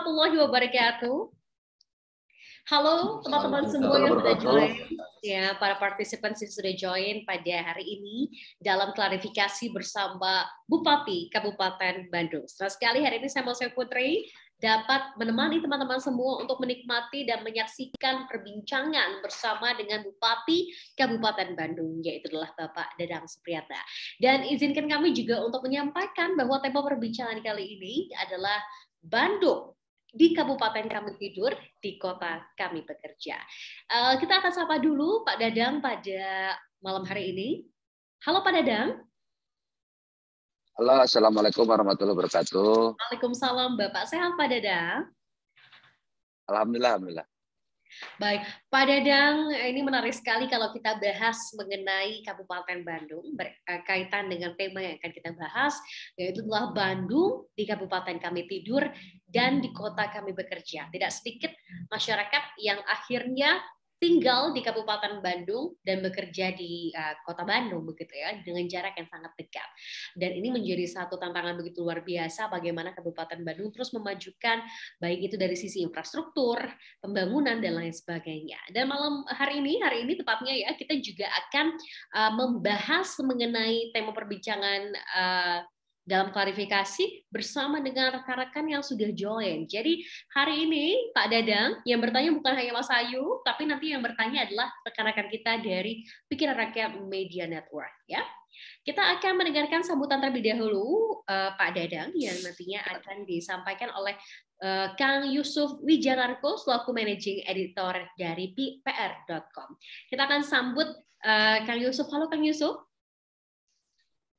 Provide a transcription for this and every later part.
warahmatullahi wabarakatuh. Halo teman-teman semua yang sudah join, ya para partisipan yang sudah join pada hari ini dalam klarifikasi bersama Bupati Kabupaten Bandung. Senang sekali hari ini saya Mose Putri dapat menemani teman-teman semua untuk menikmati dan menyaksikan perbincangan bersama dengan Bupati Kabupaten Bandung, yaitu adalah Bapak Dadang Supriyatna. Dan izinkan kami juga untuk menyampaikan bahwa tema perbincangan kali ini adalah Bandung di kabupaten kami tidur, di kota kami bekerja. Kita akan sapa dulu Pak Dadang pada malam hari ini. Halo Pak Dadang. Halo, Assalamualaikum warahmatullahi wabarakatuh. Waalaikumsalam Bapak. Sehat Pak Dadang? Alhamdulillah. Baik, Pak Dadang, ini menarik sekali kalau kita bahas mengenai Kabupaten Bandung berkaitan dengan tema yang akan kita bahas, yaitu adalah Bandung di Kabupaten kami tidur dan di kota kami bekerja. Tidak sedikit masyarakat yang akhirnya tinggal di Kabupaten Bandung dan bekerja di Kota Bandung begitu ya, dengan jarak yang sangat dekat. Dan ini menjadi satu tantangan begitu luar biasa bagaimana Kabupaten Bandung terus memajukan baik itu dari sisi infrastruktur, pembangunan dan lain sebagainya. Dan malam hari ini tepatnya ya, kita juga akan membahas mengenai tema perbincangan dalam klarifikasi bersama dengan rekan-rekan yang sudah join. Jadi hari ini Pak Dadang yang bertanya bukan hanya Mas Ayu, tapi nanti yang bertanya adalah rekan-rekan kita dari Pikiran Rakyat Media Network ya. Kita akan mendengarkan sambutan terlebih dahulu Pak Dadang yang nantinya akan disampaikan oleh Kang Yusuf Wijanarko selaku Managing Editor dari PR.com. Kita akan sambut Kang Yusuf. Halo Kang Yusuf.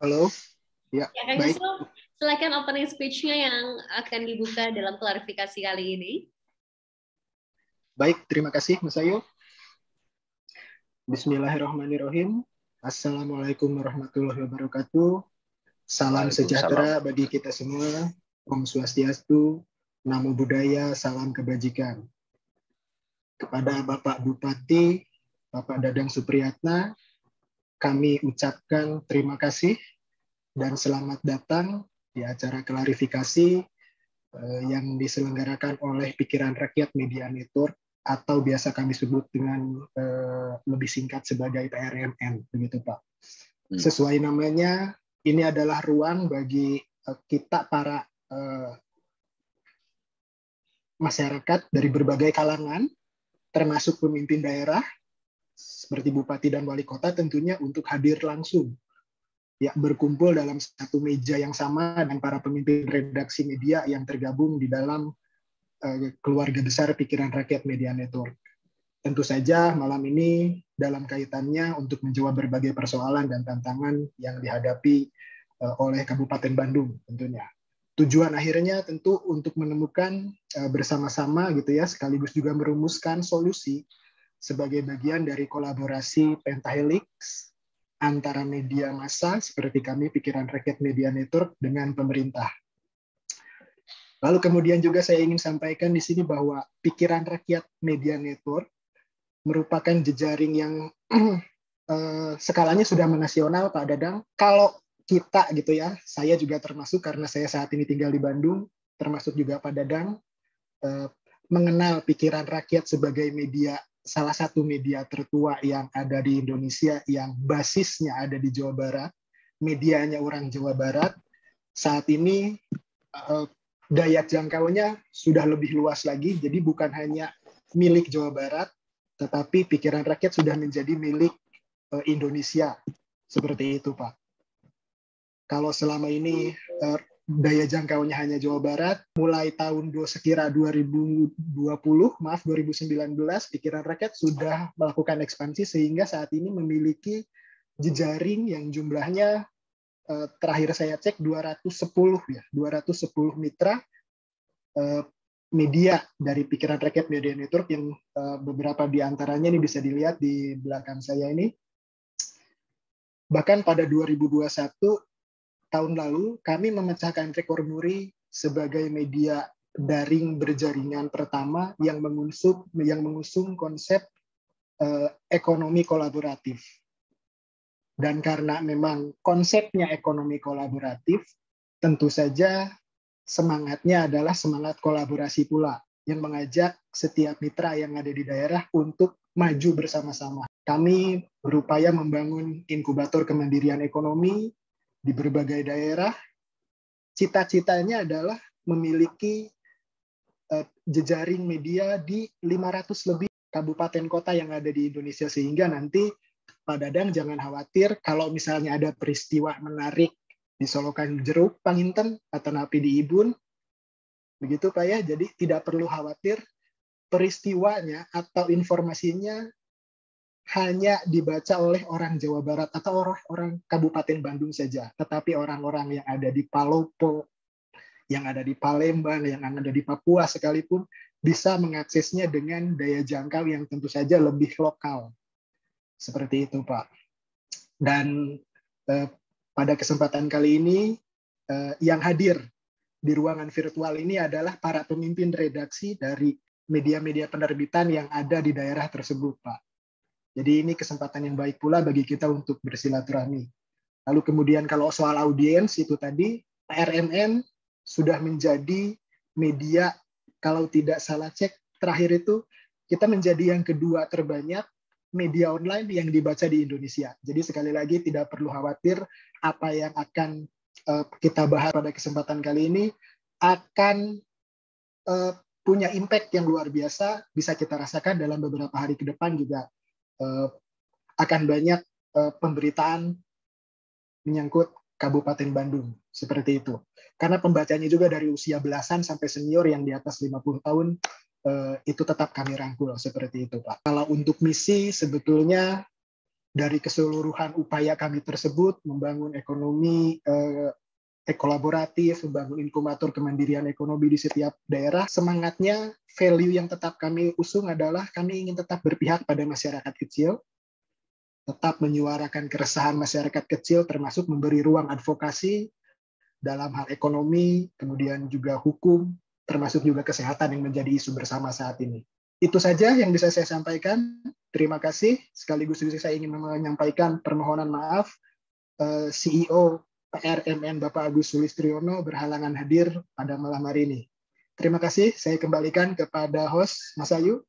Halo. Ya, Kang baik. Yusuf, silakan opening speech-nya yang akan dibuka dalam klarifikasi kali ini. Baik, terima kasih Mas Ayu. Bismillahirrahmanirrahim. Assalamualaikum warahmatullahi wabarakatuh. Salam sejahtera bagi kita semua. Om Swastiastu, Namo Buddhaya, salam kebajikan. Kepada Bapak Bupati, Bapak Dadang Supriyatna, kami ucapkan terima kasih dan selamat datang di acara klarifikasi yang diselenggarakan oleh Pikiran Rakyat Media Network atau biasa kami sebut dengan lebih singkat sebagai PRMN, begitu Pak. Sesuai namanya, ini adalah ruang bagi kita para masyarakat dari berbagai kalangan, termasuk pemimpin daerah seperti Bupati dan Wali Kota tentunya untuk hadir langsung. Ya, berkumpul dalam satu meja yang sama dengan para pemimpin redaksi media yang tergabung di dalam keluarga besar Pikiran Rakyat Media Network. Tentu saja malam ini dalam kaitannya untuk menjawab berbagai persoalan dan tantangan yang dihadapi oleh Kabupaten Bandung tentunya. Tujuan akhirnya tentu untuk menemukan bersama-sama gitu ya, sekaligus juga merumuskan solusi sebagai bagian dari kolaborasi pentahelix antara media massa seperti kami Pikiran Rakyat Media Network dengan pemerintah. Lalu kemudian juga saya ingin sampaikan di sini bahwa Pikiran Rakyat Media Network merupakan jejaring yang skalanya sudah menasional Pak Dadang. Kalau kita gitu ya, saya juga termasuk karena saya saat ini tinggal di Bandung, termasuk juga Pak Dadang, mengenal Pikiran Rakyat sebagai media, salah satu media tertua yang ada di Indonesia yang basisnya ada di Jawa Barat, medianya orang Jawa Barat, saat ini daya jangkaunya sudah lebih luas lagi, jadi bukan hanya milik Jawa Barat, tetapi Pikiran Rakyat sudah menjadi milik Indonesia, seperti itu Pak. Kalau selama ini daya jangkaunya hanya Jawa Barat, mulai tahun sekira 2019, Pikiran Rakyat sudah melakukan ekspansi sehingga saat ini memiliki jejaring yang jumlahnya terakhir saya cek 210 mitra media dari Pikiran Rakyat Media Network yang beberapa di antaranya ini bisa dilihat di belakang saya ini. Bahkan pada 2021 tahun lalu, kami memecahkan rekor muri sebagai media daring berjaringan pertama yang mengusung konsep ekonomi kolaboratif. Dan karena memang konsepnya ekonomi kolaboratif, tentu saja semangatnya adalah semangat kolaborasi pula, yang mengajak setiap mitra yang ada di daerah untuk maju bersama-sama. Kami berupaya membangun inkubator kemandirian ekonomi di berbagai daerah. Cita-citanya adalah memiliki jejaring media di 500 lebih kabupaten kota yang ada di Indonesia, sehingga nanti Pak Dadang jangan khawatir kalau misalnya ada peristiwa menarik di Solokan Jeruk, Panginten, atau Napi di Ibun, begitu Pak ya. Jadi tidak perlu khawatir peristiwanya atau informasinya hanya dibaca oleh orang Jawa Barat atau orang Kabupaten Bandung saja, tetapi orang-orang yang ada di Palopo, yang ada di Palembang, yang ada di Papua sekalipun bisa mengaksesnya dengan daya jangkau yang tentu saja lebih lokal. Seperti itu, Pak. Dan pada kesempatan kali ini yang hadir di ruangan virtual ini adalah para pemimpin redaksi dari media-media penerbitan yang ada di daerah tersebut, Pak. Jadi ini kesempatan yang baik pula bagi kita untuk bersilaturahmi. Lalu kemudian kalau soal audiens itu tadi, RMN sudah menjadi media, kalau tidak salah cek terakhir itu, kita menjadi yang kedua terbanyak media online yang dibaca di Indonesia. Jadi sekali lagi tidak perlu khawatir apa yang akan kita bahas pada kesempatan kali ini akan punya impact yang luar biasa, bisa kita rasakan dalam beberapa hari ke depan juga akan banyak pemberitaan menyangkut Kabupaten Bandung, seperti itu. Karena pembacanya juga dari usia belasan sampai senior yang di atas 50 tahun, itu tetap kami rangkul, seperti itu, Pak. Kalau untuk misi, sebetulnya dari keseluruhan upaya kami tersebut, membangun ekonomi kolaboratif, membangun inkubator kemandirian ekonomi di setiap daerah, semangatnya, value yang tetap kami usung adalah kami ingin tetap berpihak pada masyarakat kecil, tetap menyuarakan keresahan masyarakat kecil, termasuk memberi ruang advokasi dalam hal ekonomi, kemudian juga hukum, termasuk juga kesehatan yang menjadi isu bersama saat ini. Itu saja yang bisa saya sampaikan. Terima kasih. Sekaligus juga saya ingin menyampaikan permohonan maaf. CEO PRMN Bapak Agus Sulistriono berhalangan hadir pada malam hari ini. Terima kasih. Saya kembalikan kepada host, Mas Ayu.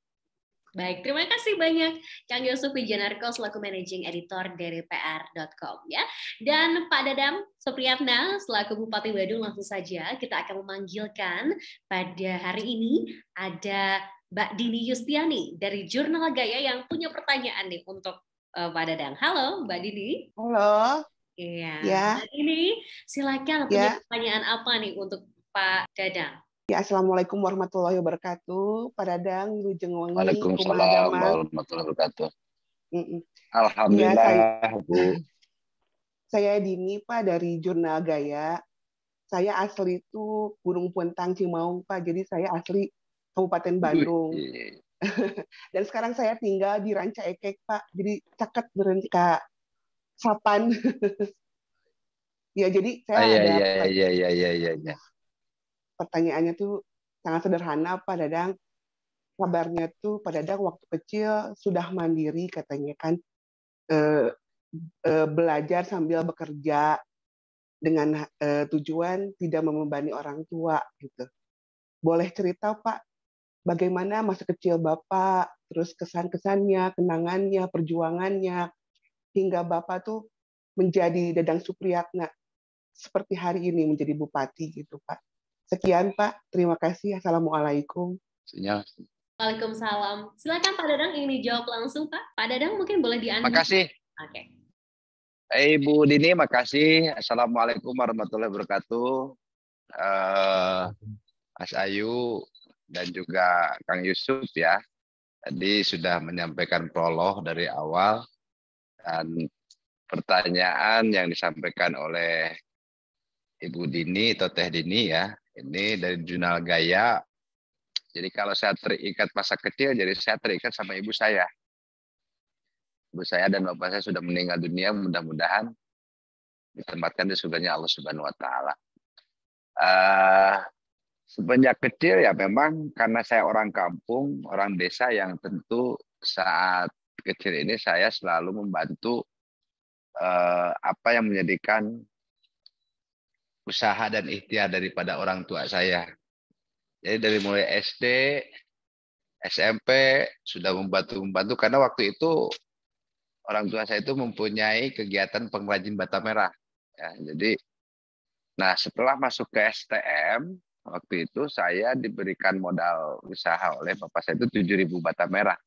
Baik, terima kasih banyak Kang Yusuf Wijanarko selaku Managing Editor dari PR.com ya. Dan Pak Dadang Supriyatna selaku Bupati Bandung, langsung saja kita akan memanggilkan pada hari ini ada Mbak Dini Yustiani dari Jurnal Gaya yang punya pertanyaan nih untuk Pak Dadang. Halo Mbak Dini. Halo. Iya. Ya. Mbak Dini, silakan punya pertanyaan apa nih untuk Pak Dadang? Ya, Assalamualaikum warahmatullahi wabarakatuh. Pak Dadang, Wilujeng Wengi, Waalaikumsalam warahmatullahi wabarakatuh. Alhamdulillah, ya, Bu. Saya Dini, Pak, dari Jurnal Gaya. Saya asli itu Gunung Puentang, Cimaung, Pak. Jadi saya asli Kabupaten Bandung. Dan sekarang saya tinggal di Ranca Ekek, Pak. Jadi caket berhenti Kak Sapan. Ya, jadi saya ada pertanyaannya tuh sangat sederhana, Pak Dadang. Kabarnya tuh Pak Dadang waktu kecil sudah mandiri katanya kan, belajar sambil bekerja dengan tujuan tidak membebani orang tua gitu. Boleh cerita Pak, bagaimana masa kecil Bapak, terus kesan-kesannya, kenangannya, perjuangannya, hingga Bapak tuh menjadi Dadang Supriyatna seperti hari ini menjadi bupati gitu Pak. Sekian Pak, terima kasih. Assalamualaikum. Waalaikumsalam. Silakan Pak Dadang ingin dijawab langsung Pak. Pak Dadang mungkin boleh di-unmute. Makasih. Oke. Ibu Dini, makasih. Assalamualaikum warahmatullahi wabarakatuh. Mas Ayu dan juga Kang Yusuf ya. Tadi sudah menyampaikan prolog dari awal dan pertanyaan yang disampaikan oleh Ibu Dini atau Teh Dini ya. Ini dari Jurnal Gaya. Jadi kalau saya terikat masa kecil, jadi saya terikat sama ibu saya. Ibu saya dan bapak saya sudah meninggal dunia, mudah-mudahan ditempatkan di surganya Allah Subhanahu wa taala. Semenjak kecil ya memang karena saya orang kampung, orang desa yang tentu saat kecil ini saya selalu membantu apa yang menjadikan usaha dan ikhtiar daripada orang tua saya. Jadi dari mulai SD, SMP sudah membantu karena waktu itu orang tua saya itu mempunyai kegiatan pengrajin bata merah. Ya, jadi, nah setelah masuk ke STM, waktu itu saya diberikan modal usaha oleh bapak saya itu 7.000 bata merah.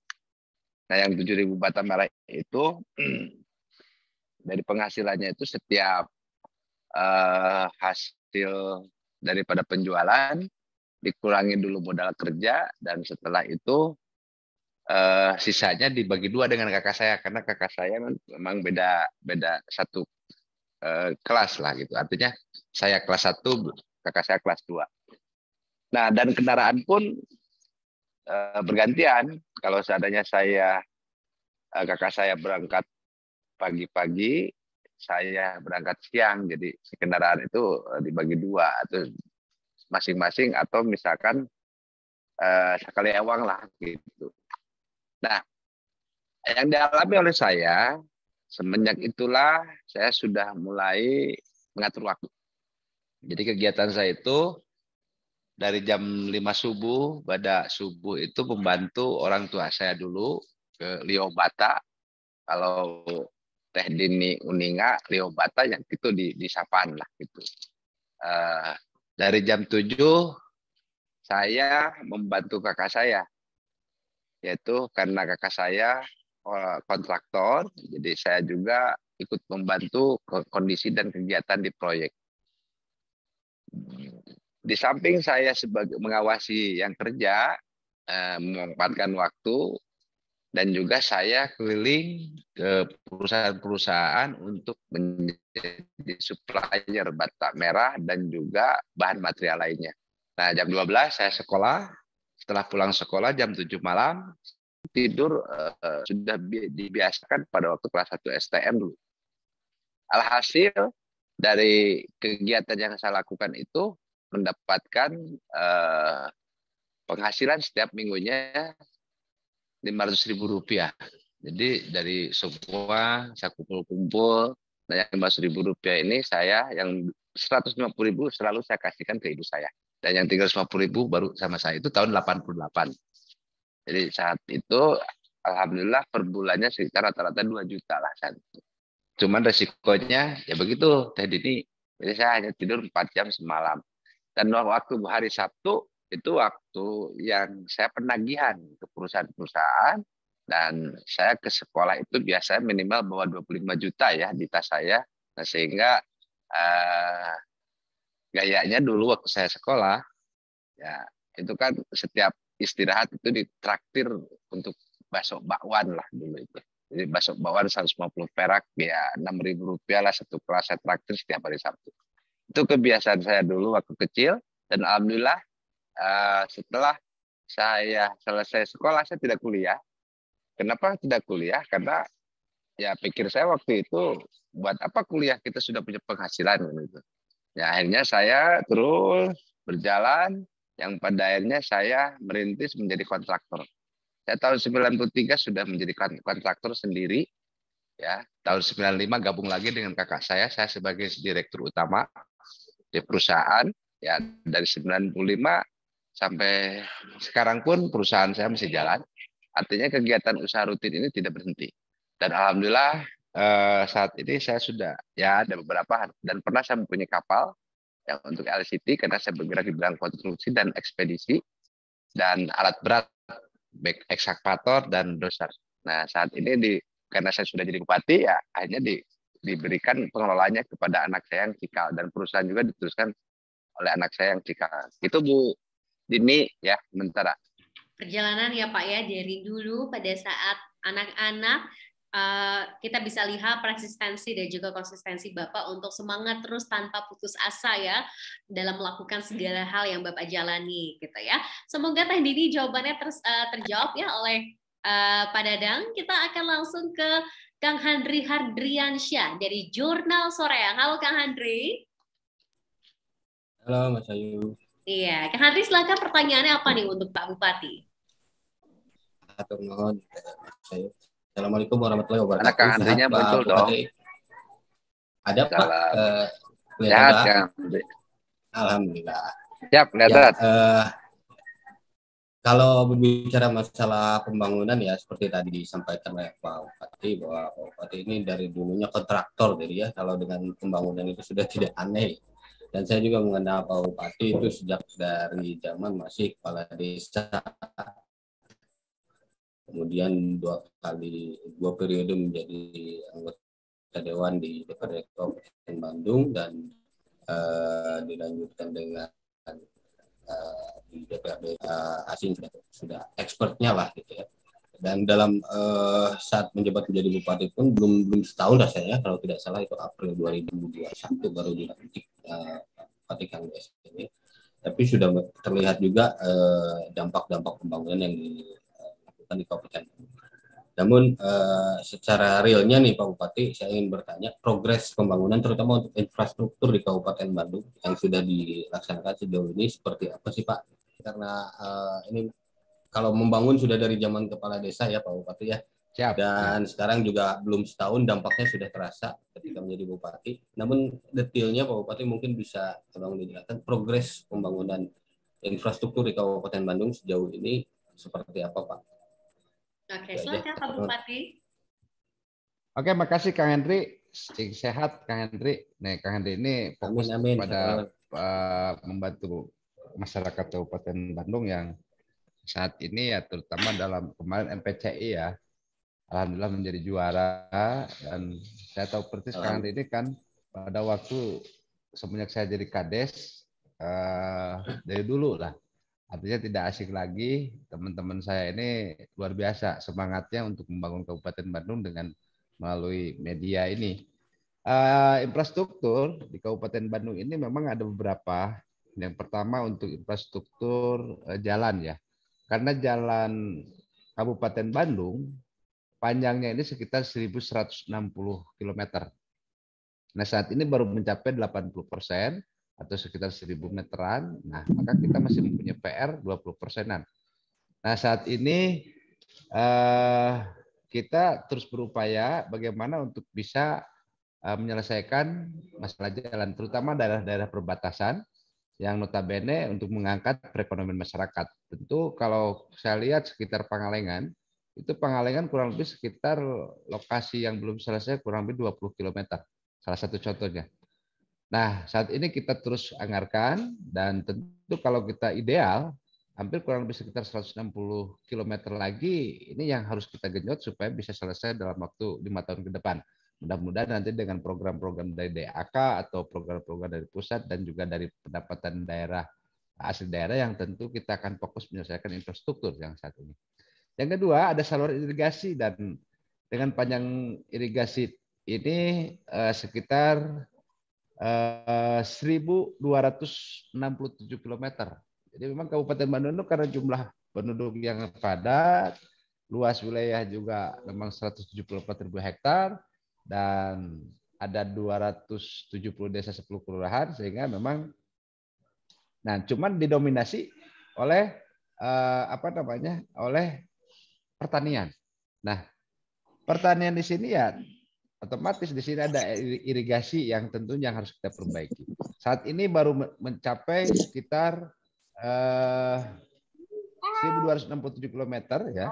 Nah yang 7.000 bata merah itu dari penghasilannya itu setiap hasil daripada penjualan dikurangi dulu modal kerja dan setelah itu sisanya dibagi dua dengan kakak saya karena kakak saya memang beda satu kelas lah gitu. Artinya saya kelas 1, kakak saya kelas 2. Nah, dan kendaraan pun bergantian. Kalau seandainya kakak saya berangkat pagi-pagi, saya berangkat siang. Jadi kendaraan itu dibagi dua atau masing-masing atau misalkan sekali ewang lah gitu. Nah, yang dialami oleh saya semenjak itulah saya sudah mulai mengatur waktu. Jadi kegiatan saya itu dari jam 5 subuh, pada subuh itu membantu orang tua saya dulu ke Liobata. Kalau Teh Dini Uninga, Liobata yang itu di Sapan lah gitu. Dari jam 7 saya membantu kakak saya. Yaitu karena kakak saya kontraktor, jadi saya juga ikut membantu kondisi dan kegiatan di proyek. Di samping saya sebagai mengawasi yang kerja, memanfaatkan waktu, dan juga saya keliling ke perusahaan-perusahaan untuk menjadi supplier bata merah dan juga bahan material lainnya. Nah, jam 12 saya sekolah, setelah pulang sekolah jam 7 malam, tidur sudah dibiasakan pada waktu kelas 1 STM dulu. Alhasil dari kegiatan yang saya lakukan itu mendapatkan penghasilan setiap minggunya Rp500.000. Jadi dari semua saya kumpul-kumpul, dan yang Rp500.000 ini saya yang Rp150.000 selalu saya kasihkan ke ibu saya. Dan yang Rp350.000 baru sama saya itu tahun 88. Jadi saat itu alhamdulillah per bulannya sekitar rata-rata 2 juta lah saat itu. Cuman resikonya ya begitu Teh Dini. Jadi saya hanya tidur 4 jam semalam. Dan waktu hari Sabtu itu waktu yang saya penagihan ke perusahaan-perusahaan dan saya ke sekolah itu biasanya minimal bawa 25 juta ya di tas saya. Nah, sehingga gayanya dulu waktu saya sekolah ya itu kan setiap istirahat itu ditraktir untuk bakso bakwan lah dulu itu. Jadi bakso bakwan 150 perak ya Rp6.000 lah satu kelas saya traktir setiap hari Sabtu. Itu kebiasaan saya dulu waktu kecil dan alhamdulillah setelah saya selesai sekolah saya tidak kuliah. Kenapa tidak kuliah? Karena ya pikir saya waktu itu buat apa kuliah kita sudah punya penghasilan gitu. Ya akhirnya saya terus berjalan yang pada akhirnya saya merintis menjadi kontraktor. Saya tahun 93 sudah menjadi kontraktor sendiri. Ya, tahun 95 gabung lagi dengan kakak saya sebagai direktur utama di perusahaan. Ya, dari 95 sampai sekarang pun perusahaan saya masih jalan. Artinya kegiatan usaha rutin ini tidak berhenti. Dan alhamdulillah saat ini saya sudah ya ada beberapa dan pernah saya mempunyai kapal yang untuk LCT karena saya bergerak di bidang konstruksi dan ekspedisi dan alat berat baik ekskavator dan dozer. Nah saat ini karena saya sudah jadi bupati ya akhirnya diberikan pengelolanya kepada anak saya yang cikal dan perusahaan juga diteruskan oleh anak saya yang cikal. Itu Bu Dini ya sementara. Perjalanan ya Pak ya dari dulu pada saat anak-anak kita bisa lihat persistensi dan juga konsistensi Bapak untuk semangat terus tanpa putus asa ya dalam melakukan segala hal yang Bapak jalani gitu ya. Semoga Teh Dini jawabannya terjawab ya oleh Pak Dadang. Kita akan langsung ke Kang Handri Hardriansyah dari Jurnal Soreang. Halo Kang Handri. Halo Mas Ayu. Iya, Kang Handri silakan pertanyaannya apa nih untuk Pak Bupati? Atur nuhun. Assalamualaikum warahmatullahi wabarakatuh. Anak Kang Handrinya muncul dong. Ada Pak. Kelihatan, Sehat Pak? Kang. Alhamdulillah. Siap, Ya, kelihatan. kalau berbicara masalah pembangunan ya seperti tadi disampaikan oleh Pak Bupati bahwa Pak Bupati ini dari dulunya kontraktor, jadi ya kalau dengan pembangunan itu sudah tidak aneh. Dan saya juga mengenal Pak Bupati itu sejak dari zaman masih kepala desa, kemudian dua periode menjadi anggota dewan di DPRD Kabupaten Bandung, dan dilanjutkan dengan di DPRD asing sudah expertnya lah gitu ya. Dan dalam saat menjabat menjadi bupati pun belum setahun lah saya, kalau tidak salah itu April 2021 baru dilantik Bupati Kang Des ini. Tapi sudah terlihat juga dampak-dampak pembangunan yang dilakukan di Kabupaten. Namun secara realnya nih Pak Bupati, saya ingin bertanya progres pembangunan terutama untuk infrastruktur di Kabupaten Bandung yang sudah dilaksanakan sejauh ini seperti apa sih Pak? Karena ini kalau membangun sudah dari zaman kepala desa ya Pak Bupati ya. Siap. Dan sekarang juga belum setahun dampaknya sudah terasa ketika menjadi bupati. Namun detailnya Pak Bupati mungkin bisa tolong dijelaskan progres pembangunan infrastruktur di Kabupaten Bandung sejauh ini seperti apa Pak? Oke, silakan Pak Bupati. Oke, makasih Kang Hendri. Sehat Kang Hendri. Nih Kang Hendri ini fokus pada membantu masyarakat Kabupaten Bandung yang saat ini ya terutama dalam kemarin MPCI ya. Alhamdulillah menjadi juara, dan saya tahu persis Kang Hendri ini kan pada waktu semenjak saya jadi Kades dari dulu lah. Artinya tidak asing lagi, teman-teman saya ini luar biasa semangatnya untuk membangun Kabupaten Bandung dengan melalui media ini. Infrastruktur di Kabupaten Bandung ini memang ada beberapa. Yang pertama untuk infrastruktur jalan ya. Karena jalan Kabupaten Bandung panjangnya ini sekitar 1.160 km. Nah saat ini baru mencapai 80%. Atau sekitar 1.000 meteran, nah maka kita masih mempunyai PR 20%-an. Nah saat ini kita terus berupaya bagaimana untuk bisa menyelesaikan masalah jalan, terutama daerah-daerah perbatasan yang notabene untuk mengangkat perekonomian masyarakat. Tentu kalau saya lihat sekitar Pangalengan, itu Pangalengan kurang lebih sekitar lokasi yang belum selesai kurang lebih 20 km. Salah satu contohnya. Nah, saat ini kita terus anggarkan, dan tentu kalau kita ideal, hampir kurang lebih sekitar 160 km lagi, ini yang harus kita genjot supaya bisa selesai dalam waktu 5 tahun ke depan. Mudah-mudahan nanti dengan program-program dari DAK atau program-program dari pusat dan juga dari pendapatan daerah, asli daerah yang tentu kita akan fokus menyelesaikan infrastruktur yang saat ini. Yang kedua, ada saluran irigasi, dan dengan panjang irigasi ini sekitar 1.267 km. Jadi memang Kabupaten Bandung itu karena jumlah penduduk yang padat, luas wilayah juga memang 174.000 hektar, dan ada 270 desa 10 kelurahan, sehingga memang cuman didominasi oleh oleh pertanian. Nah, pertanian di sini ya otomatis di sini ada irigasi yang tentunya harus kita perbaiki. Saat ini baru mencapai sekitar 1.267 km ya,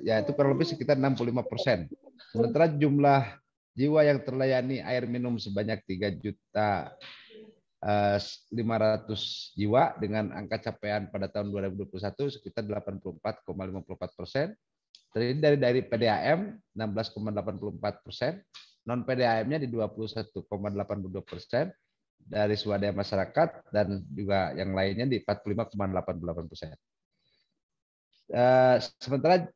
yaitu kurang lebih sekitar 65%. Sementara jumlah jiwa yang terlayani air minum sebanyak 3.500.000 jiwa dengan angka capaian pada tahun 2021 sekitar 84,54%. Terdiri dari PDAM 16,84%, non PDAM-nya di 21,82%, dari swadaya masyarakat dan juga yang lainnya di 45,88%. Sementara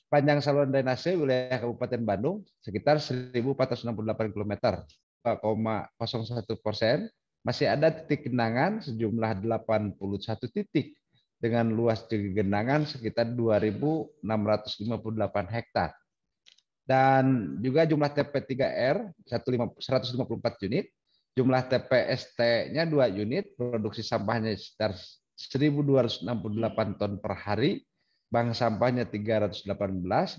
panjang saluran drainase wilayah Kabupaten Bandung sekitar 1.468 km, 2,01%. Masih ada titik genangan sejumlah 81 titik dengan luas genangan sekitar 2.658 hektar. Dan juga jumlah TP3R 154 unit, jumlah TPST-nya 2 unit, produksi sampahnya sekitar 1.268 ton per hari, bank sampahnya 318,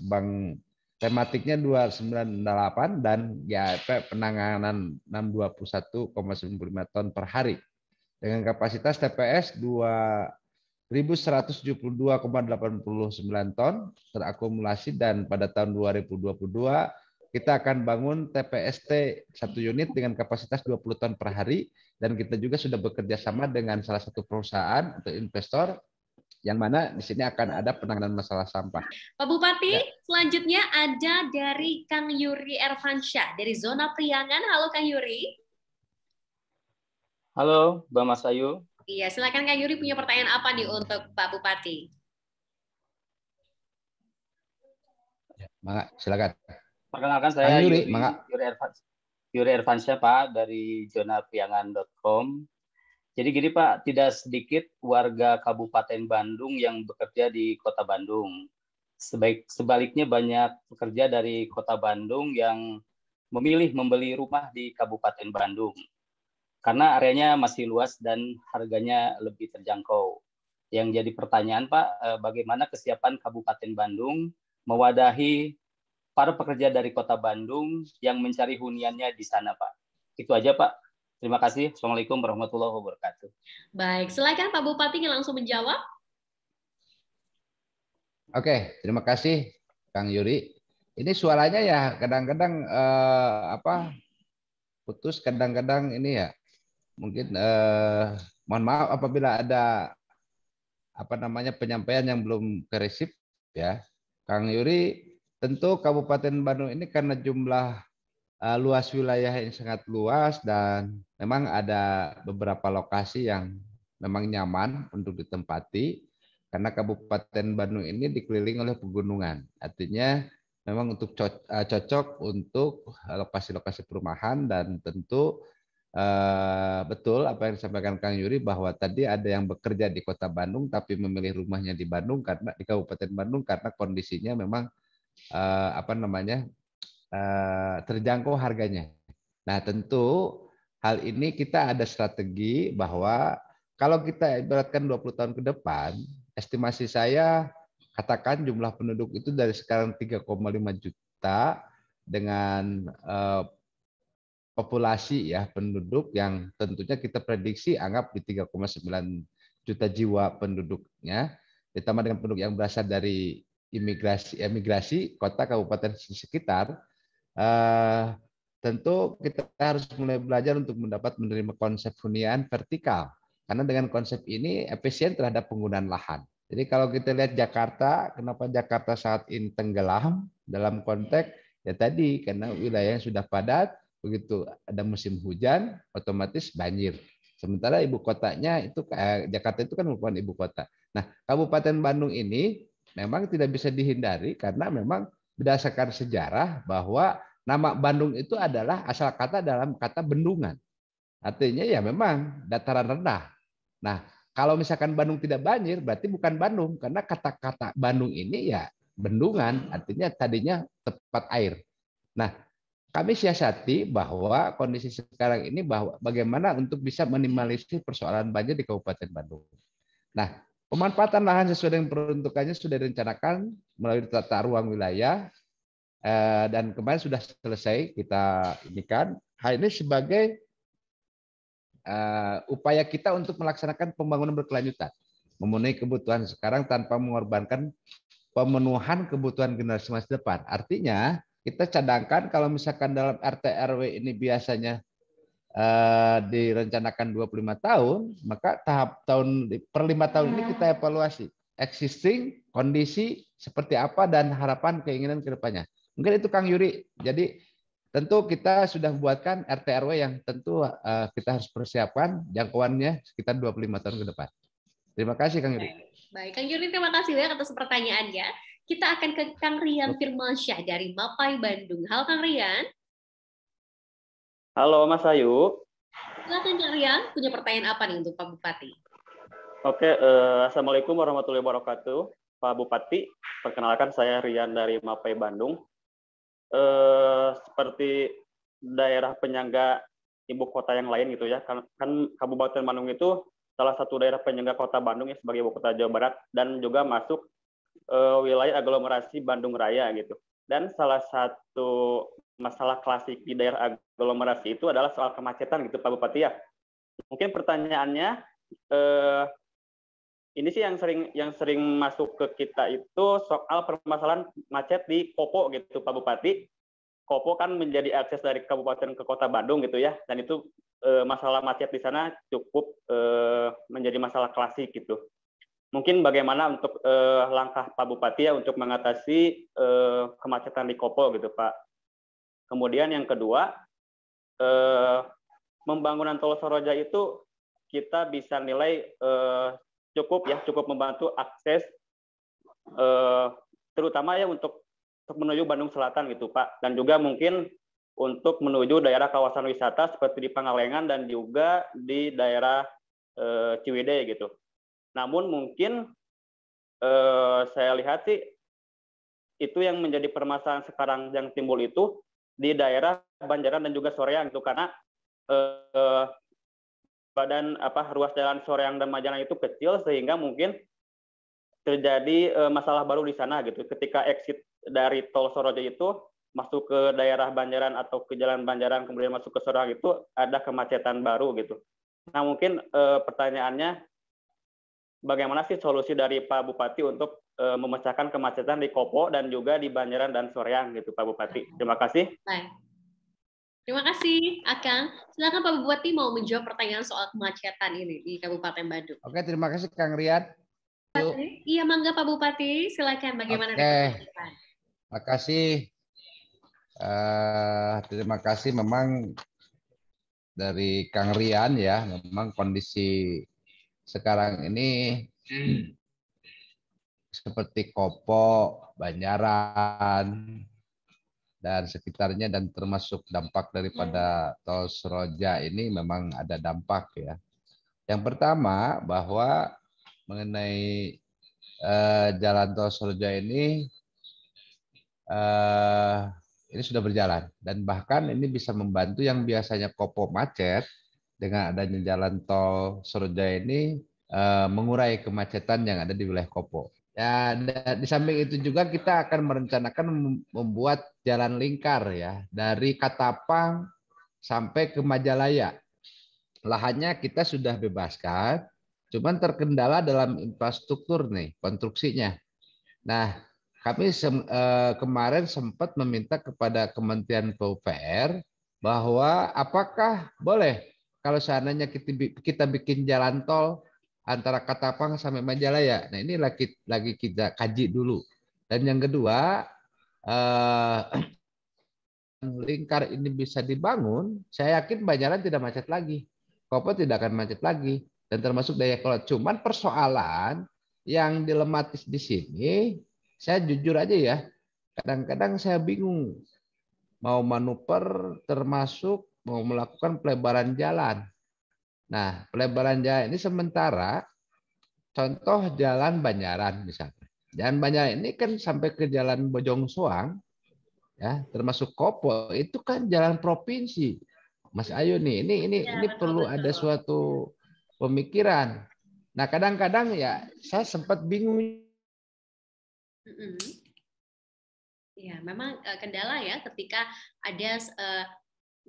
bank tematiknya 298 dan GAP penanganan 621,95 ton per hari. Dengan kapasitas TPS 2.172,89 ton terakumulasi, dan pada tahun 2022 kita akan bangun TPST 1 unit dengan kapasitas 20 ton per hari, dan kita juga sudah bekerja sama dengan salah satu perusahaan atau investor yang mana di sini akan ada penanganan masalah sampah. Pak Bupati, Ya. selanjutnya ada dari Kang Yuri Erfansyah dari Zona Priangan. Halo Kang Yuri. Halo, Mbak Mas Ayu. Iya, silakan Kang Yuri, punya pertanyaan apa nih untuk Pak Bupati? Mangga, silakan. Perkenalkan saya Kang Yuri, Yuri Erfansyah Pak dari zonapriangan.com. Jadi gini Pak, tidak sedikit warga Kabupaten Bandung yang bekerja di Kota Bandung. Sebaliknya banyak pekerja dari Kota Bandung yang memilih membeli rumah di Kabupaten Bandung karena areanya masih luas dan harganya lebih terjangkau. Yang jadi pertanyaan Pak, bagaimana kesiapan Kabupaten Bandung mewadahi para pekerja dari Kota Bandung yang mencari huniannya di sana Pak? Itu aja Pak. Terima kasih. Assalamualaikum warahmatullahi wabarakatuh. Baik, silakan Pak Bupati yang langsung menjawab. Oke, terima kasih Kang Yuri. Ini suaranya ya kadang-kadang putus, kadang-kadang ini ya mungkin mohon maaf apabila ada penyampaian yang belum keresip ya. Kang Yuri, tentu Kabupaten Bandung ini karena jumlah luas wilayah yang sangat luas dan memang ada beberapa lokasi yang memang nyaman untuk ditempati karena Kabupaten Bandung ini dikelilingi oleh pegunungan. Artinya memang untuk cocok untuk lokasi-lokasi perumahan, dan tentu betul apa yang disampaikan Kang Yuri bahwa tadi ada yang bekerja di Kota Bandung tapi memilih rumahnya di Bandung karena di Kabupaten Bandung karena kondisinya memang terjangkau harganya. Nah, tentu hal ini kita ada strategi bahwa kalau kita ibaratkan 20 tahun ke depan, estimasi saya katakan jumlah penduduk itu dari sekarang 3,5 juta dengan populasi ya penduduk yang tentunya kita prediksi anggap di 3,9 juta jiwa penduduknya, ditambah dengan penduduk yang berasal dari emigrasi kota kabupaten sekitar, tentu kita harus mulai belajar untuk menerima konsep hunian vertikal. Karena dengan konsep ini efisien terhadap penggunaan lahan. Jadi kalau kita lihat Jakarta, kenapa Jakarta saat ini tenggelam dalam konteks ya tadi karena wilayahnya sudah padat, begitu ada musim hujan otomatis banjir. Sementara ibu kotanya itu Jakarta itu kan merupakan ibu kota. Nah, Kabupaten Bandung ini memang tidak bisa dihindari karena memang berdasarkan sejarah bahwa nama Bandung itu adalah asal kata dalam kata bendungan. Artinya ya memang dataran rendah. Nah, kalau misalkan Bandung tidak banjir, berarti bukan Bandung. Karena kata-kata Bandung ini ya bendungan, artinya tadinya tempat air. Nah, kami siasati bahwa kondisi sekarang ini bahwa bagaimana untuk bisa minimalisir persoalan banjir di Kabupaten Bandung. Nah, pemanfaatan lahan sesuai dengan peruntukannya sudah direncanakan melalui tata ruang wilayah, dan kemarin sudah selesai kita inikan. Hal ini sebagai upaya kita untuk melaksanakan pembangunan berkelanjutan, memenuhi kebutuhan sekarang tanpa mengorbankan pemenuhan kebutuhan generasi masa depan. Artinya kita cadangkan kalau misalkan dalam RT RW ini biasanya direncanakan 25 tahun, maka tahap per 5 tahun ini kita evaluasi existing kondisi seperti apa dan harapan keinginan ke depannya. Mungkin itu Kang Yuri. Jadi tentu kita sudah buatkan RT RW yang tentu kita harus persiapkan jangkauannya sekitar 25 tahun ke depan. Terima kasih Kang Yuri. Baik, Kang Yuri terima kasih banyak atas pertanyaannya. Kita akan ke Kang Rian Firmansyah dari Mapai Bandung. Halo Kang Rian. Halo Mas Ayu. Silakan Kang Rian, punya pertanyaan apa nih untuk Pak Bupati? Oke, Assalamualaikum warahmatullahi wabarakatuh. Pak Bupati, perkenalkan saya Rian dari Mapai Bandung. Seperti daerah penyangga ibu kota yang lain gitu ya, kan Kabupaten Bandung itu salah satu daerah penyangga kota Bandung ya sebagai ibu kota Jawa Barat dan juga masuk wilayah aglomerasi Bandung Raya gitu. Dan salah satu masalah klasik di daerah aglomerasi itu adalah soal kemacetan gitu Pak Bupati ya. Mungkin pertanyaannya ini sih yang sering masuk ke kita itu soal permasalahan macet di Kopo gitu Pak Bupati. Kopo kan menjadi akses dari kabupaten ke kota Bandung gitu ya, dan itu masalah macet di sana cukup menjadi masalah klasik gitu. Mungkin bagaimana untuk langkah Pak Bupati ya untuk mengatasi kemacetan di Kopo gitu Pak. Kemudian yang kedua, pembangunan Tol Soroja itu kita bisa nilai cukup membantu akses terutama ya untuk menuju Bandung Selatan gitu Pak, dan juga mungkin untuk menuju daerah kawasan wisata seperti di Pangalengan dan juga di daerah Ciwidey gitu. Namun mungkin saya lihat sih itu yang menjadi permasalahan sekarang yang timbul itu di daerah Banjaran dan juga Soreang itu, karena ruas jalan Soreang dan Banjaran itu kecil sehingga mungkin terjadi masalah baru di sana gitu. Ketika exit dari Tol Soroja itu masuk ke daerah Banjaran atau ke Jalan Banjaran kemudian masuk ke Soreang itu ada kemacetan baru gitu. Nah mungkin pertanyaannya bagaimana sih solusi dari Pak Bupati untuk memecahkan kemacetan di Kopo dan juga di Banjaran dan Soreang gitu Pak Bupati. Terima kasih. Baik. Terima kasih, Akang. Silakan Pak Bupati mau menjawab pertanyaan soal kemacetan ini di Kabupaten Bandung. Oke, terima kasih Kang Rian. Iya, mangga Pak Bupati. Silakan bagaimana Oke. dengan kemacetan. Terima kasih. Terima kasih memang dari Kang Rian ya, memang kondisi sekarang ini seperti Kopo, Banjaran, dan sekitarnya dan termasuk dampak daripada Tol Soroja ini memang ada dampak ya. Yang pertama bahwa mengenai jalan Tol Soroja ini sudah berjalan dan bahkan ini bisa membantu yang biasanya Kopo macet dengan adanya jalan Tol Soroja ini mengurai kemacetan yang ada di wilayah Kopo. Ya, di samping itu juga kita akan merencanakan membuat jalan lingkar ya dari Katapang sampai ke Majalaya. Lahannya kita sudah bebaskan, cuman terkendala dalam infrastruktur nih, konstruksinya. Nah, kami kemarin sempat meminta kepada Kementerian PUPR bahwa apakah boleh kalau seandainya kita bikin jalan tol antara Katapang sampai Majalaya. Nah, ini lagi kita kaji dulu. Dan yang kedua, lingkar ini bisa dibangun, saya yakin Banjaran tidak macet lagi. Kopo tidak akan macet lagi. Dan termasuk Dayakolot. Cuman persoalan yang dilematis di sini, saya jujur aja ya, kadang-kadang saya bingung. Mau manuver termasuk mau melakukan pelebaran jalan. Nah, pelebaran jalan ini sementara contoh jalan Banjaran misalnya. Jalan Banjaran ini kan sampai ke jalan Bojong Soang, ya, termasuk Kopo itu kan jalan provinsi. Mas Ayu nih, ini perlu ada suatu pemikiran. Nah, kadang-kadang ya saya sempat bingung. Ya, memang kendala ya ketika ada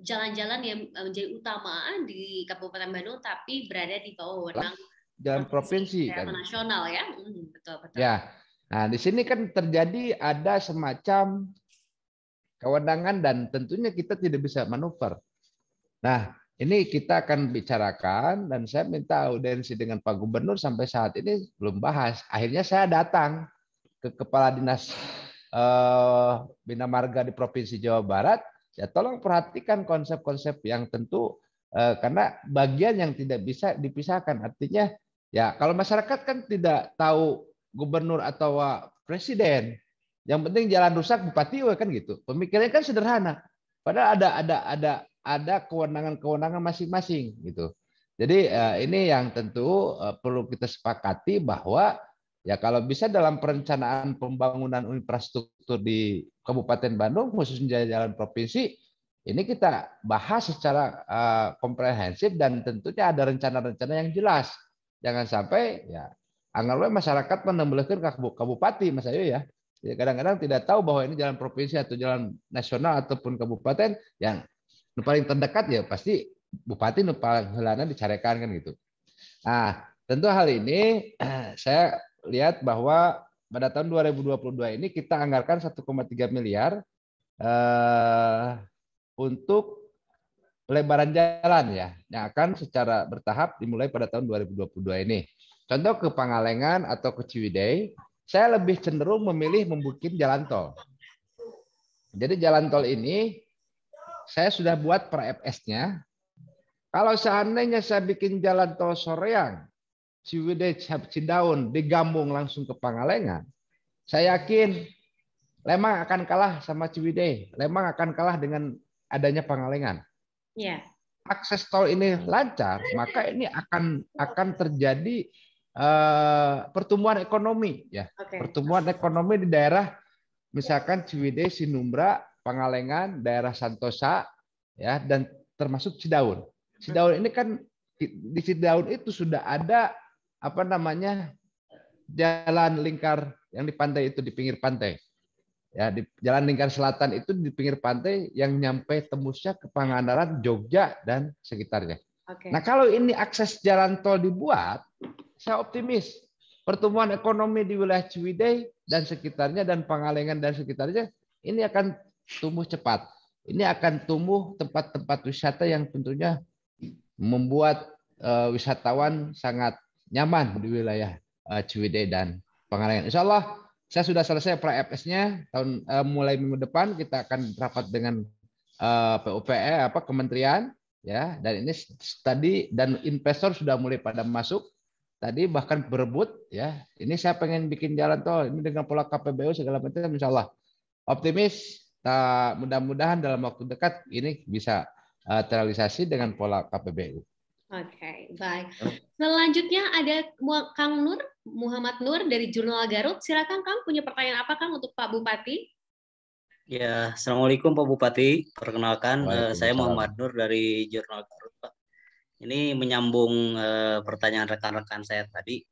jalan-jalan yang menjadi utama di Kabupaten Bandung tapi berada di bawah wewenang jalan provinsi kan nasional ya. Betul. Ya. Nah, di sini kan terjadi ada semacam kewenangan dan tentunya kita tidak bisa manuver. Nah, ini kita akan bicarakan dan saya minta audiensi dengan Pak Gubernur sampai saat ini belum bahas. Akhirnya saya datang ke Kepala Dinas Bina Marga di Provinsi Jawa Barat. Ya, tolong perhatikan konsep-konsep yang tentu karena bagian yang tidak bisa dipisahkan. Artinya ya kalau masyarakat kan tidak tahu gubernur atau presiden, yang penting jalan rusak bupati kan gitu. Pemikirannya kan sederhana. Padahal ada kewenangan-kewenangan masing-masing gitu. Jadi ini yang tentu perlu kita sepakati bahwa ya kalau bisa dalam perencanaan pembangunan infrastruktur di Kabupaten Bandung khususnya jalan provinsi ini kita bahas secara komprehensif dan tentunya ada rencana-rencana yang jelas. Jangan sampai ya anggaplah masyarakat menembelkan ke Bupati Mas Ayu ya. Ya, kadang-kadang tidak tahu bahwa ini jalan provinsi atau jalan nasional ataupun kabupaten yang paling terdekat ya pasti bupati nu paling heulana dicarekan kan gitu. Nah, tentu hal ini saya lihat bahwa pada tahun 2022 ini kita anggarkan 1,3 miliar untuk pelebaran jalan ya, yang akan secara bertahap dimulai pada tahun 2022 ini. Contoh ke Pangalengan atau ke Ciwidey, saya lebih cenderung memilih membuat jalan tol. Jadi jalan tol ini saya sudah buat per-FS-nya. Kalau seandainya saya bikin jalan tol Soreang, Ciwidey, Cidaun, digambung langsung ke Pangalengan, saya yakin Lembang akan kalah sama Ciwidey. Lembang akan kalah dengan adanya Pangalengan. Ya. Akses tol ini lancar, maka ini akan terjadi pertumbuhan ekonomi ya. Okay. Pertumbuhan ekonomi di daerah misalkan Ciwidey, Sinumbra, Pangalengan, daerah Santosa ya, dan termasuk Cidaun. Cidaun ini kan di Cidaun itu sudah ada apa namanya jalan lingkar yang di pantai itu, di pinggir pantai. Ya, di jalan lingkar selatan itu di pinggir pantai yang nyampe tembusnya ke Pangandaran, Jogja dan sekitarnya. Okay. Nah, kalau ini akses jalan tol dibuat, saya optimis pertumbuhan ekonomi di wilayah Ciwidey dan sekitarnya dan Pangalengan dan sekitarnya ini akan tumbuh cepat. Ini akan tumbuh tempat-tempat wisata yang tentunya membuat wisatawan sangat nyaman di wilayah Ciwidey dan Pangalengan. Insya Allah saya sudah selesai pra-FS-nya tahun mulai minggu depan kita akan rapat dengan PUPR kementerian ya, dan ini tadi dan investor sudah mulai pada masuk tadi bahkan berebut ya. Ini saya pengen bikin jalan tol ini dengan pola KPBU segala macam, insya Allah optimis. Mudah-mudahan dalam waktu dekat ini bisa terrealisasi dengan pola KPBU. Oke, baik. Selanjutnya ada Kang Nur, Muhammad Nur dari Jurnal Garut. Silakan Kang, punya pertanyaan apa Kang untuk Pak Bupati? Ya, Assalamualaikum Pak Bupati. Perkenalkan, saya Muhammad Nur dari Jurnal Garut, Pak. Ini menyambung pertanyaan rekan-rekan saya tadi.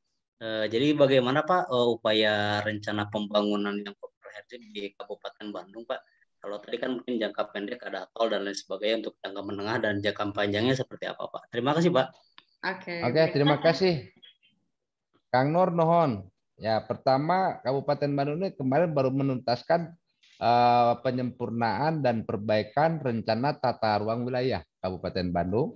Jadi bagaimana Pak upaya rencana pembangunan yang komprehensif di Kabupaten Bandung, Pak? Kalau tadi kan mungkin jangka pendek ada tol dan lain sebagainya, untuk jangka menengah dan jangka panjangnya seperti apa, Pak? Terima kasih, Pak. Oke, terima kasih. Kang Nur Nohon. Ya, pertama Kabupaten Bandung ini kemarin baru menuntaskan penyempurnaan dan perbaikan rencana tata ruang wilayah Kabupaten Bandung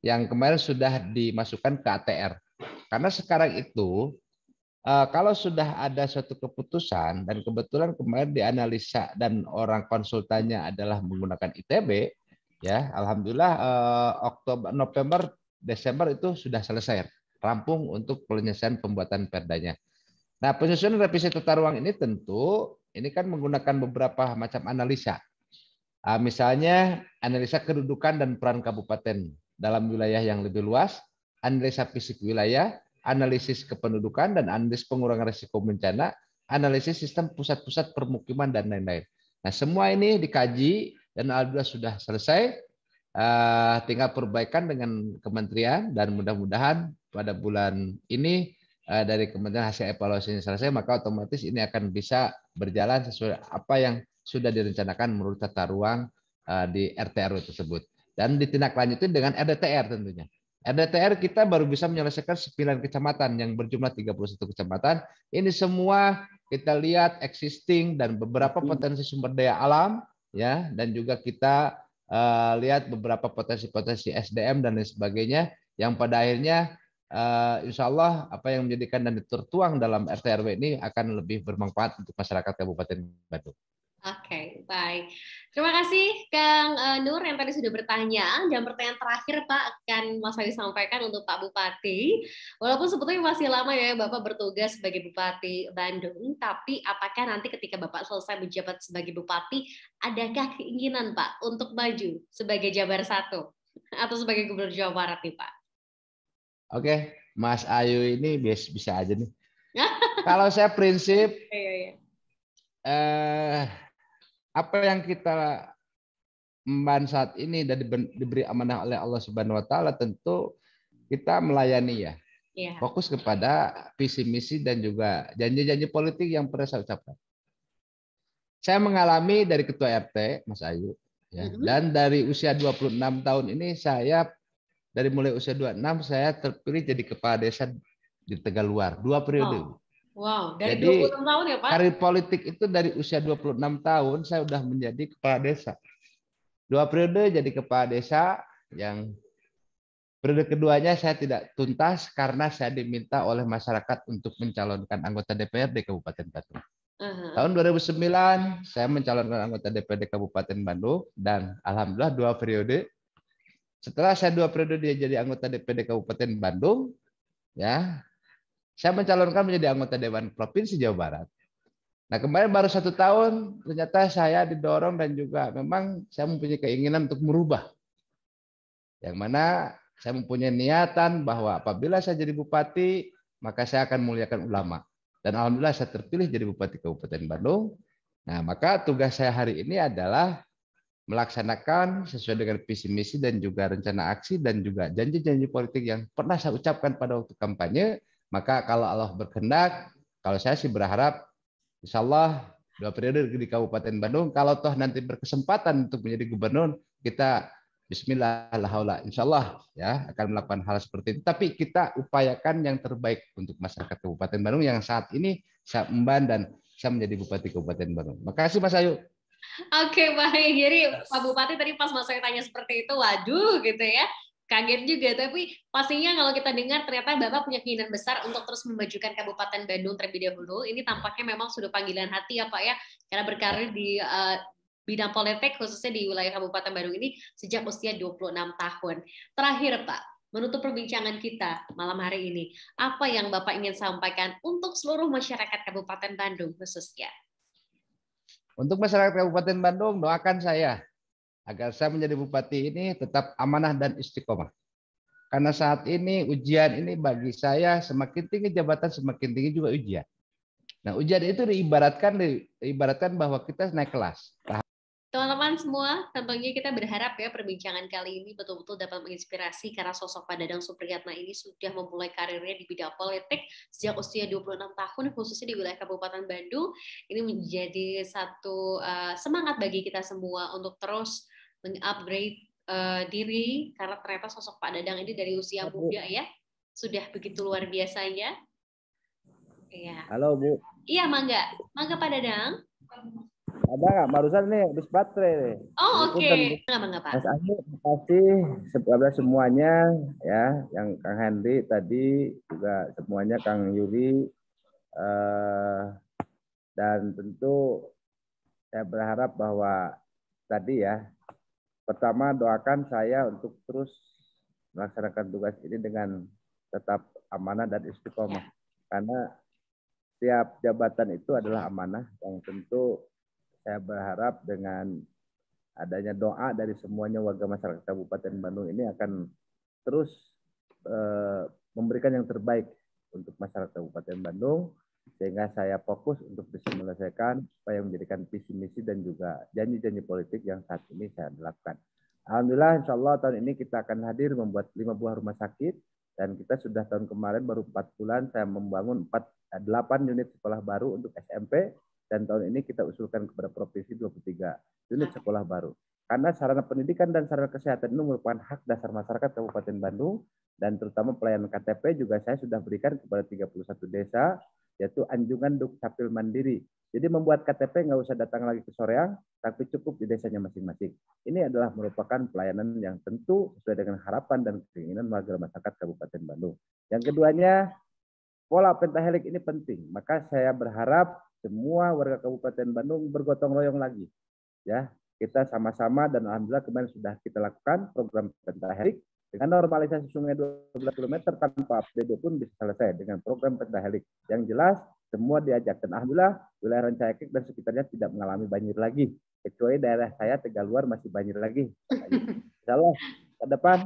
yang kemarin sudah dimasukkan ke ATR. Karena sekarang itu kalau sudah ada suatu keputusan dan kebetulan kemarin dianalisa dan orang konsultannya adalah menggunakan ITB, ya alhamdulillah Oktober, November, Desember itu sudah selesai rampung untuk penyelesaian pembuatan perdanya. Nah, penyusunan revisi tata ruang ini tentu ini kan menggunakan beberapa macam analisa. Misalnya analisa kedudukan dan peran kabupaten dalam wilayah yang lebih luas, analisa fisik wilayah, analisis kependudukan dan analisis pengurangan risiko bencana, analisis sistem pusat-pusat permukiman dan lain-lain. Nah, semua ini dikaji dan alhamdulillah sudah selesai. Tinggal perbaikan dengan kementerian dan mudah-mudahan pada bulan ini dari kementerian hasil evaluasinya selesai, maka otomatis ini akan bisa berjalan sesuai apa yang sudah direncanakan menurut tata ruang di RT/RW tersebut dan ditindaklanjuti dengan RDTR tentunya. RDTR kita baru bisa menyelesaikan 9 kecamatan yang berjumlah 31 kecamatan. Ini semua kita lihat existing dan beberapa potensi sumber daya alam ya, dan juga kita lihat beberapa potensi-potensi SDM dan lain sebagainya yang pada akhirnya insya Allah apa yang menjadikan dan tertuang dalam RT/RW ini akan lebih bermanfaat untuk masyarakat Kabupaten Bandung. Oke, baik. Terima kasih Kang Nur yang tadi sudah bertanya. Dan pertanyaan terakhir Pak akan Mas Wahyu sampaikan untuk Pak Bupati. Walaupun sebetulnya masih lama ya Bapak bertugas sebagai Bupati Bandung, tapi apakah nanti ketika Bapak selesai menjabat sebagai Bupati, adakah keinginan Pak untuk maju sebagai Jabar 1 atau sebagai Gubernur Jawa Barat nih Pak? Oke, Mas Ayu ini bisa aja nih. Kalau saya prinsip apa yang kita emban saat ini dan diberi amanah oleh Allah Subhanahu wa taala tentu kita melayani ya. Fokus kepada visi misi dan juga janji-janji politik yang pernah saya ucapkan. Saya mengalami dari ketua RT, Mas Ayu, ya. Dan dari usia 26 tahun ini saya dari mulai usia 26 saya terpilih jadi kepala desa di Tegaluar 2 periode. Wow, dari jadi 26 tahun ya Pak? Karir politik itu dari usia 26 tahun saya sudah menjadi kepala desa. 2 periode jadi kepala desa, yang periode keduanya saya tidak tuntas karena saya diminta oleh masyarakat untuk mencalonkan anggota DPRD Kabupaten Bandung. Tahun 2009 saya mencalonkan anggota DPRD Kabupaten Bandung dan alhamdulillah 2 periode. Setelah saya 2 periode dia jadi anggota DPRD Kabupaten Bandung, ya, saya mencalonkan menjadi anggota Dewan Provinsi Jawa Barat. Nah kemarin baru 1 tahun, ternyata saya didorong dan juga memang saya mempunyai keinginan untuk merubah. Yang mana saya mempunyai niatan bahwa apabila saya jadi bupati, maka saya akan muliakan ulama. Dan alhamdulillah saya terpilih jadi bupati Kabupaten Bandung. Nah maka tugas saya hari ini adalah melaksanakan sesuai dengan visi misi dan juga rencana aksi dan juga janji-janji politik yang pernah saya ucapkan pada waktu kampanye. Maka kalau Allah berkehendak, kalau saya sih berharap insya Allah 2 periode di Kabupaten Bandung, kalau toh nanti berkesempatan untuk menjadi gubernur, kita bismillah la haula, insya Allah ya akan melakukan hal seperti itu. Tapi kita upayakan yang terbaik untuk masyarakat Kabupaten Bandung yang saat ini saya emban dan saya menjadi bupati Kabupaten Bandung. Makasih Mas Ayu. Oke, baik. Jadi Pak Bupati tadi pas Mas Ayu tanya seperti itu, waduh gitu ya. Kaget juga, tapi pastinya kalau kita dengar ternyata Bapak punya keinginan besar untuk terus memajukan Kabupaten Bandung terlebih dahulu. Ini tampaknya memang sudah panggilan hati ya Pak ya, karena berkarir di bidang politik khususnya di wilayah Kabupaten Bandung ini sejak usia 26 tahun. Terakhir Pak, menutup perbincangan kita malam hari ini, apa yang Bapak ingin sampaikan untuk seluruh masyarakat Kabupaten Bandung khususnya? Untuk masyarakat Kabupaten Bandung, doakan saya agar saya menjadi bupati ini tetap amanah dan istiqomah. Karena saat ini ujian ini bagi saya semakin tinggi jabatan semakin tinggi juga ujian. Nah ujian itu diibaratkan bahwa kita naik kelas. Teman-teman semua, tentunya kita berharap ya perbincangan kali ini betul-betul dapat menginspirasi karena sosok Pak Dadang Supriyatna ini sudah memulai karirnya di bidang politik sejak usia 26 tahun khususnya di wilayah Kabupaten Bandung. Ini menjadi satu semangat bagi kita semua untuk terus meng-upgrade diri karena ternyata sosok Pak Dadang ini dari usia muda ya sudah begitu luar biasanya. Iya. Halo Bu. Iya Mangga Pak Dadang. Ada nggak? Barusan nih habis baterai nih. Oh oke. Mangga Pak. Mas Ayu, terima kasih kepada semuanya ya, yang Kang Hendy tadi juga semuanya Kang Yuri dan tentu saya berharap bahwa tadi ya, pertama doakan saya untuk terus melaksanakan tugas ini dengan tetap amanah dan istiqomah. Karena setiap jabatan itu adalah amanah yang tentu saya berharap dengan adanya doa dari semuanya warga masyarakat Kabupaten Bandung ini akan terus memberikan yang terbaik untuk masyarakat Kabupaten Bandung, sehingga saya fokus untuk bisa menyelesaikan supaya menjadikan visi misi dan juga janji-janji politik yang saat ini saya lakukan. Alhamdulillah insya Allah tahun ini kita akan hadir membuat 5 buah rumah sakit, dan kita sudah tahun kemarin baru 4 bulan saya membangun 8 unit sekolah baru untuk SMP, dan tahun ini kita usulkan kepada provinsi 23 unit sekolah baru. Karena sarana pendidikan dan sarana kesehatan ini merupakan hak dasar masyarakat Kabupaten Bandung, dan terutama pelayanan KTP juga saya sudah berikan kepada 31 desa, yaitu Anjungan Dukcapil Mandiri. Jadi membuat KTP nggak usah datang lagi ke Soreang, tapi cukup di desanya masing-masing. Ini adalah merupakan pelayanan yang tentu sesuai dengan harapan dan keinginan warga masyarakat Kabupaten Bandung. Yang keduanya, pola pentahelik ini penting. Maka saya berharap semua warga Kabupaten Bandung bergotong royong lagi. Ya, kita sama-sama, dan alhamdulillah kemarin sudah kita lakukan program pentahelik dengan normalisasi sungai 12 km tanpa APBD pun bisa selesai dengan program pentahelik. Yang jelas semua diajak, dan alhamdulillah wilayah Rancaikek dan sekitarnya tidak mengalami banjir lagi, kecuali daerah saya Tegaluar masih banjir lagi. Insyaallah ke depan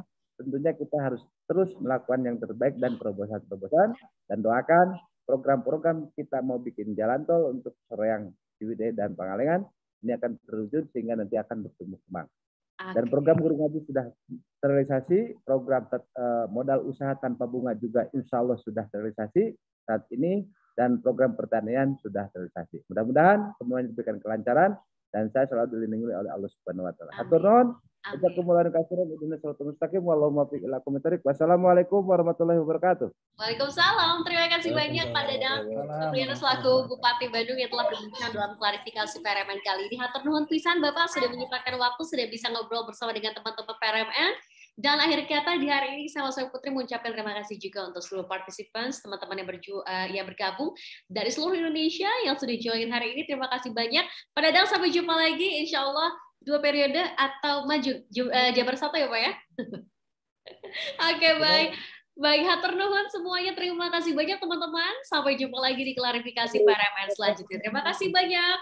tentunya kita harus terus melakukan yang terbaik dan terobosan-terobosan, dan doakan program-program kita mau bikin jalan tol untuk Soreang, Ciwidey, dan Pangalengan ini akan terwujud sehingga nanti akan bertumbuh kembang. Dan program guru ngaji sudah terrealisasi, program modal usaha tanpa bunga juga insya Allah sudah terrealisasi. Saat ini dan program pertanian sudah terrealisasi. Mudah-mudahan semuanya diberikan kelancaran dan saya selalu dilindungi oleh Allah Subhanahu wa taala. Hatur nuhun. Wassalamualaikum warahmatullahi wabarakatuh. Waalaikumsalam. Terima kasih banyak Pak Dadang Supriyatna selaku Bupati Bandung yang telah berbincang dalam klarifikasi PRMN kali ini. Hatur nuhun pisan Bapak sudah menyempatkan waktu, sudah bisa ngobrol bersama dengan teman-teman PRMN. Dan akhir kata di hari ini saya Putri mengucapkan terima kasih juga untuk seluruh participants, teman-teman yang bergabung dari seluruh Indonesia yang sudah join hari ini. Terima kasih banyak. Pak Dadang, sampai jumpa lagi. Insya Allah 2 periode atau maju Jabar 1 ya Pak ya. Oke, baik. Baik, hatur nuhun semuanya. Terima kasih banyak teman-teman. Sampai jumpa lagi di klarifikasi PRMN selanjutnya. Terima kasih banyak.